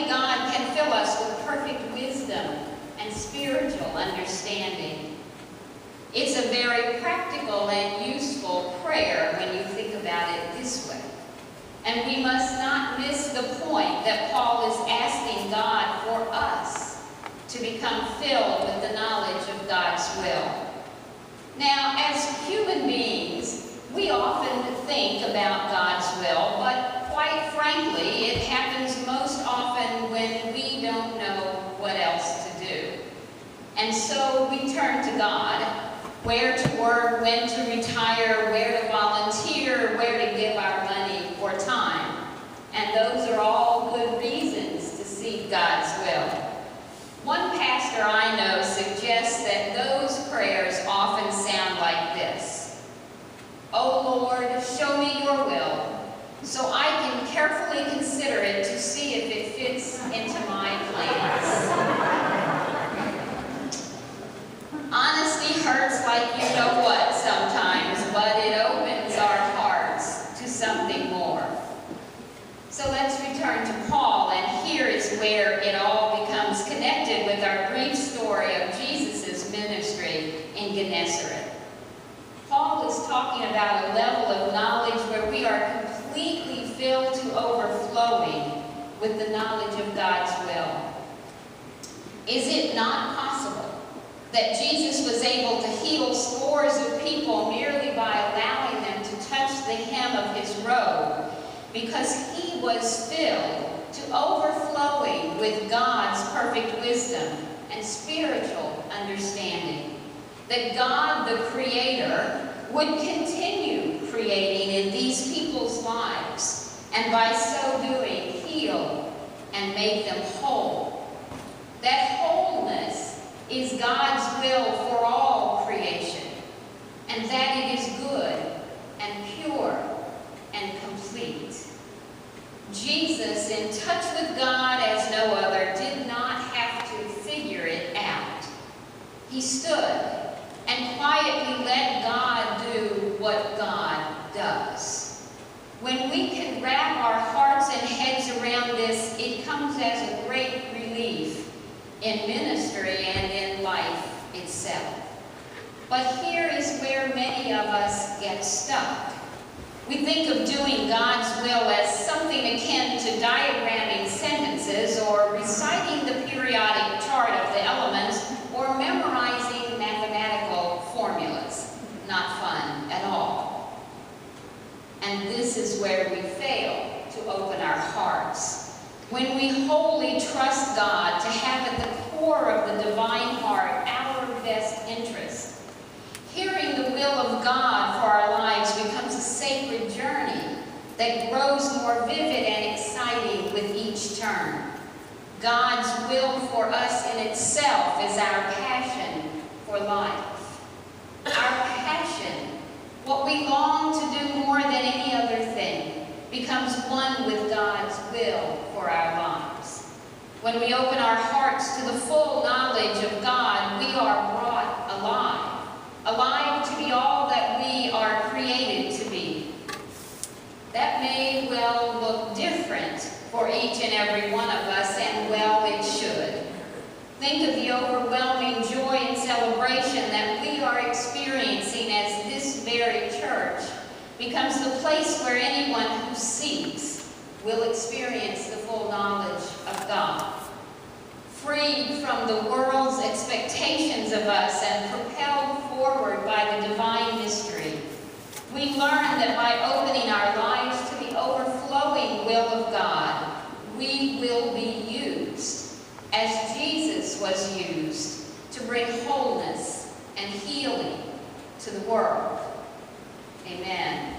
pray God can fill us with perfect wisdom and spiritual understanding. It's a very practical and useful prayer when you think about it this way. And we must not miss the point that Paul is asking God for us to become filled with the knowledge of God's will. Now, as human beings, we often think about God's will, but quite frankly, it happens most often when we don't know what else to do. And so we turn to God, where to work, when to retire, where to volunteer, where to give our money or time. And those are all good reasons to seek God's will. One pastor I know suggests that those prayers often sound like this. "Oh Lord, show me your will, so I can carefully consider it to see if it fits into my plans." Honesty hurts like you know what sometimes, but it opens our hearts to something more. So let's return to Paul, and here is where it all becomes connected with our brief story of Jesus' ministry in Gennesaret. Paul is talking about a level of knowledge where we are completely filled to overflowing with the knowledge of God's will. Is it not possible that Jesus was able to heal scores of people merely by allowing them to touch the hem of his robe, because he was filled to overflowing with God's perfect wisdom and spiritual understanding? That God, the Creator, would continue creating in these people's lives, and by so doing, heal and make them whole. That wholeness is God's will for all creation, and that it is good and pure and complete. Jesus, in touch with God as no other, did not have to figure it out. He stood and quietly let God do what God does. When we can wrap our hearts and heads around this, it comes as a great relief in ministry and in life itself. But here is where many of us get stuck. We think of doing God's will as something akin to diagramming sentences or reciting the periodic chart of the elements or memorizing mathematical formulas. Not fun at all. And this is where we fail to open our hearts. When we wholly trust God to have at the core of the divine heart our best interest, hearing the will of God for our lives becomes a sacred journey that grows more vivid and exciting with each turn. God's will for us in itself is our passion for life. Our passion, what we long to do more than any other thing, becomes one with God's will for our lives. When we open our hearts to the full knowledge of God, we are brought alive. Alive to be all that we are created to be. That may well look different for each and every one of us, and well, it should. Think of the overwhelming joy and celebration that we are experiencing as this very church becomes the place where anyone who seeks will experience the full knowledge of God. Freed from the world's expectations of us and propelled forward by the divine mystery, we learn that by opening our lives to the overflowing will of God, we will be used, as Jesus was used, to bring wholeness and healing to the world. Amen.